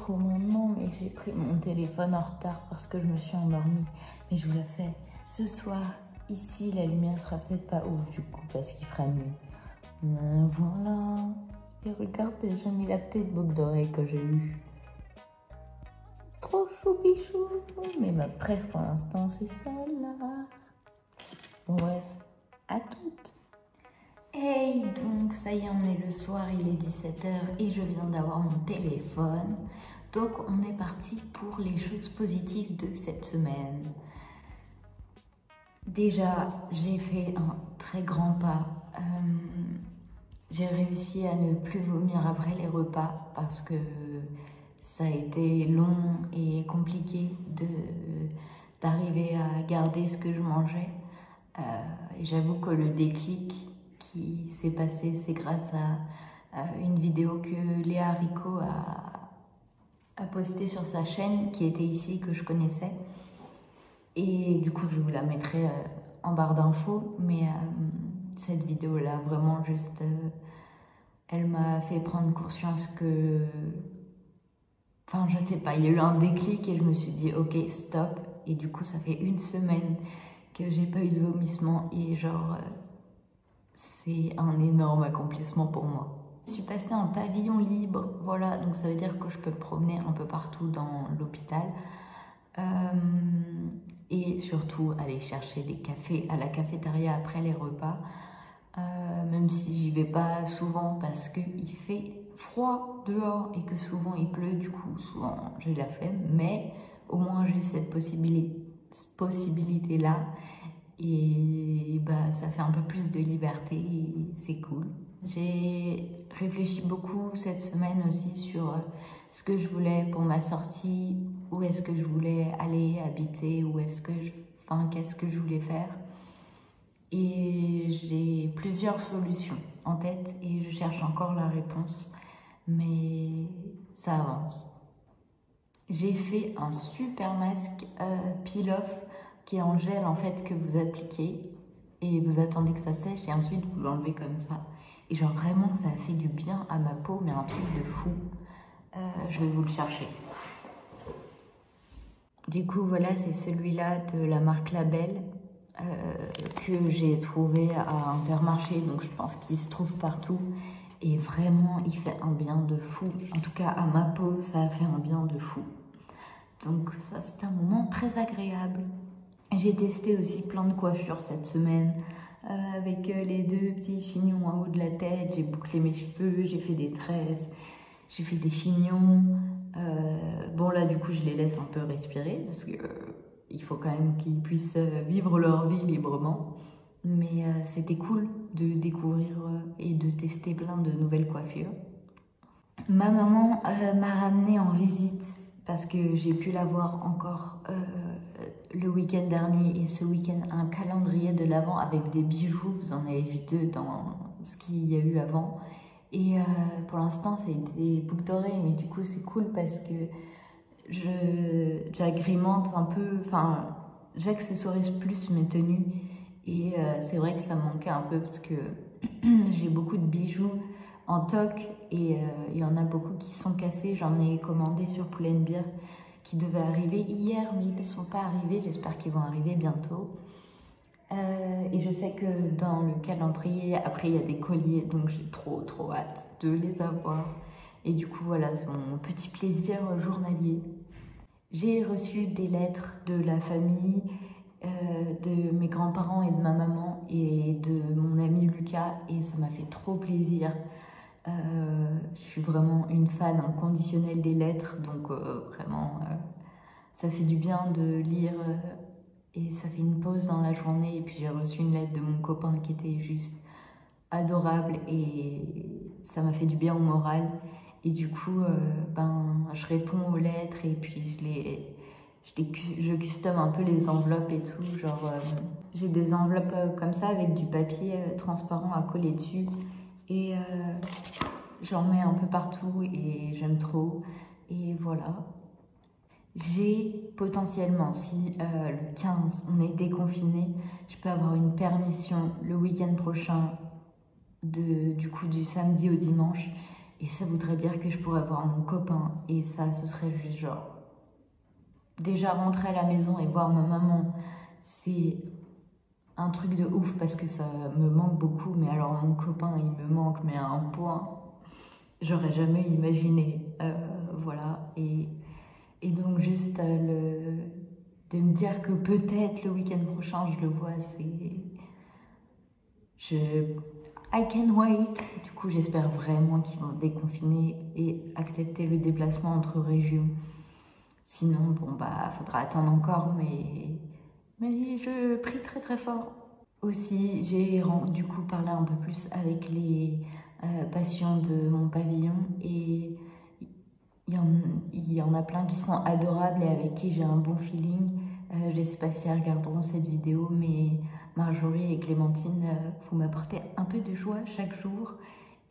trop maintenant, mais j'ai pris mon téléphone en retard parce que je me suis endormie. Mais je vous la fais. Ce soir, ici, la lumière sera peut-être pas ouf du coup parce qu'il fera nuit. Mais voilà. Et regardez, j'ai mis la petite boucle d'oreille que j'ai eue. Trop choubichou. Mais ma préf pour l'instant, c'est celle-là. Bon bref, à toutes. Hey, donc ça y est, on est le soir, il est 17 h et je viens d'avoir mon téléphone. Donc on est parti pour les choses positives de cette semaine. Déjà, j'ai fait un très grand pas. J'ai réussi à ne plus vomir après les repas parce que ça a été long et compliqué d'arriver à garder ce que je mangeais. Et j'avoue que le déclic qui s'est passé, c'est grâce à une vidéo que Léa Haricot a postée sur sa chaîne, qui était ici, que je connaissais. Et du coup, je vous la mettrai en barre d'infos. Mais cette vidéo-là, vraiment juste, elle m'a fait prendre conscience que... Enfin, je sais pas, il y a eu un déclic et je me suis dit, ok, stop. Et du coup, ça fait une semaine que j'ai pas eu de vomissement et genre... c'est un énorme accomplissement pour moi. Je suis passée en pavillon libre, voilà, donc ça veut dire que je peux me promener un peu partout dans l'hôpital. Et surtout aller chercher des cafés à la cafétéria après les repas. Même si j'y vais pas souvent parce qu'il fait froid dehors et que souvent il pleut, du coup souvent j'ai la flemme. Mais au moins j'ai cette possibilité-là. Et bah, ça fait un peu plus de liberté et c'est cool. J'ai réfléchi beaucoup cette semaine aussi sur ce que je voulais pour ma sortie, où est-ce que je voulais aller habiter, qu'est-ce que je voulais faire. Et j'ai plusieurs solutions en tête et je cherche encore la réponse, mais ça avance. J'ai fait un super masque peel-off qui est en gel en fait que vous appliquez et vous attendez que ça sèche et ensuite vous l'enlevez comme ça. Et genre vraiment ça a fait du bien à ma peau, mais un truc de fou. Je vais vous le chercher. Du coup voilà, c'est celui-là de la marque Label que j'ai trouvé à Intermarché, donc je pense qu'il se trouve partout. Et vraiment il fait un bien de fou. En tout cas à ma peau ça a fait un bien de fou. Donc ça c'était un moment très agréable. J'ai testé aussi plein de coiffures cette semaine, avec les deux petits chignons en haut de la tête. J'ai bouclé mes cheveux, j'ai fait des tresses, j'ai fait des chignons. Bon là du coup je les laisse un peu respirer parce que il faut quand même qu'ils puissent vivre leur vie librement. Mais c'était cool de découvrir et de tester plein de nouvelles coiffures. Ma maman m'a ramenée en visite parce que j'ai pu la voir encore le week-end dernier et ce week-end un calendrier de l'Avent avec des bijoux. Vous en avez vu deux dans ce qu'il y a eu avant. Et pour l'instant, c'est des boucles d'oreilles, mais du coup, c'est cool parce que j'agrémente un peu, enfin, j'accessorise plus mes tenues. Et c'est vrai que ça me manquait un peu parce que j'ai beaucoup de bijoux en toc et il y en a beaucoup qui sont cassés. J'en ai commandé sur Pull&Bear qui devaient arriver hier, mais ils ne sont pas arrivés. J'espère qu'ils vont arriver bientôt. Et je sais que dans le calendrier, après il y a des colliers, donc j'ai trop hâte de les avoir. Et du coup voilà, c'est mon petit plaisir journalier. J'ai reçu des lettres de la famille, de mes grands-parents et de ma maman et de mon ami Lucas et ça m'a fait trop plaisir. Je suis vraiment une fan inconditionnelle des lettres, donc vraiment ça fait du bien de lire et ça fait une pause dans la journée. Et puis j'ai reçu une lettre de mon copain qui était juste adorable et ça m'a fait du bien au moral. Et du coup, je réponds aux lettres et puis je custom un peu les enveloppes et tout. Genre, j'ai des enveloppes comme ça avec du papier transparent à coller dessus. Et j'en mets un peu partout et j'aime trop. Et voilà. J'ai potentiellement, si le 15 on est déconfiné, je peux avoir une permission le week-end prochain du samedi au dimanche. Et ça voudrait dire que je pourrais voir mon copain. Et ça, ce serait juste genre... Déjà rentrer à la maison et voir ma maman, c'est un truc de ouf parce que ça me manque beaucoup. Mais alors mon copain, il me manque, mais à un point, j'aurais jamais imaginé. Voilà. Et donc juste de me dire que peut-être le week-end prochain, je le vois, c'est... I can wait. Du coup, j'espère vraiment qu'ils vont déconfiner et accepter le déplacement entre régions. Sinon, bon, bah, faudra attendre encore, mais je prie très très fort. Aussi, j'ai du coup parlé un peu plus avec les patients de mon pavillon et il y en a plein qui sont adorables et avec qui j'ai un bon feeling. Je ne sais pas si elles regarderont cette vidéo, mais Marjorie et Clémentine, vous m'apportez un peu de joie chaque jour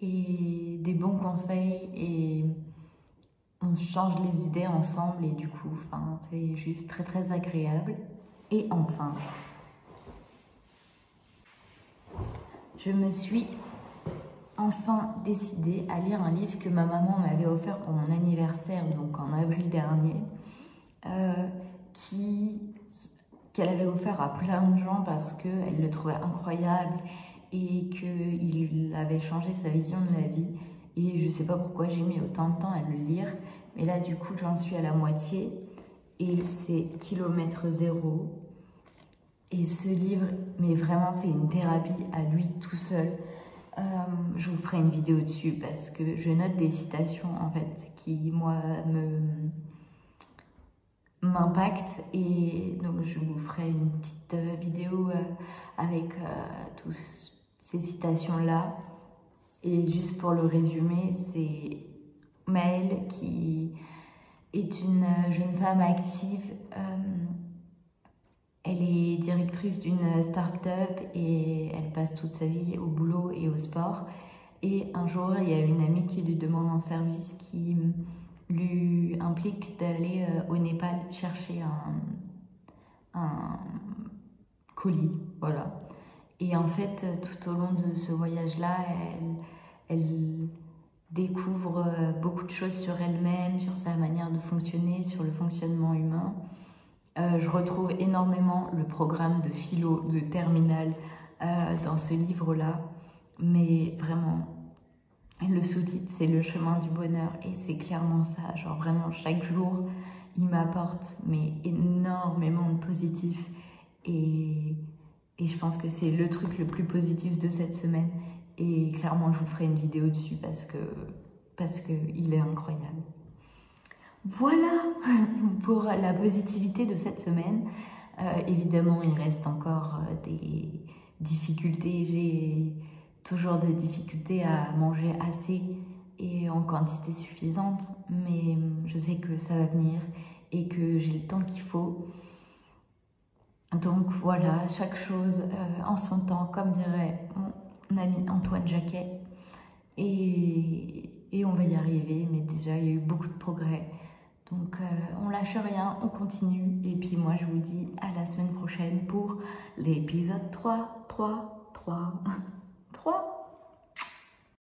et des bons conseils et on change les idées ensemble et du coup, enfin, c'est juste très très agréable. Et enfin, je me suis enfin décidée à lire un livre que ma maman m'avait offert pour mon anniversaire, donc en avril dernier, qu'elle avait offert à plein de gens parce qu'elle le trouvait incroyable et qu'il avait changé sa vision de la vie. Et je sais pas pourquoi j'ai mis autant de temps à le lire, mais là du coup j'en suis à la moitié et c'est Kilomètre Zéro. Et ce livre, mais vraiment c'est une thérapie à lui tout seul. Je vous ferai une vidéo dessus parce que je note des citations en fait qui moi m'impactent et donc je vous ferai une petite vidéo avec tous ces citations là. Et juste pour le résumer, c'est Maëlle qui est une jeune femme active. Elle est directrice d'une start-up et elle passe toute sa vie au boulot et au sport. Et un jour, il y a une amie qui lui demande un service qui lui implique d'aller au Népal chercher un colis. Voilà. Et en fait, tout au long de ce voyage-là, elle découvre beaucoup de choses sur elle-même, sur sa manière de fonctionner, sur le fonctionnement humain. Je retrouve énormément le programme de philo de terminale dans ce livre-là, mais vraiment, le sous-titre, c'est Le chemin du bonheur, et c'est clairement ça, genre vraiment chaque jour, il m'apporte mais énormément de positif, et je pense que c'est le truc le plus positif de cette semaine, et clairement, je vous ferai une vidéo dessus parce que il est incroyable. Voilà pour la positivité de cette semaine. Évidemment, il reste encore des difficultés. J'ai toujours des difficultés à manger assez et en quantité suffisante, mais je sais que ça va venir et que j'ai le temps qu'il faut. Donc voilà, chaque chose en son temps, comme dirait mon ami Antoine Jacquet. Et on va y arriver, mais déjà, il y a eu beaucoup de progrès. Donc, on lâche rien, on continue. Et puis moi, je vous dis à la semaine prochaine pour l'épisode 3.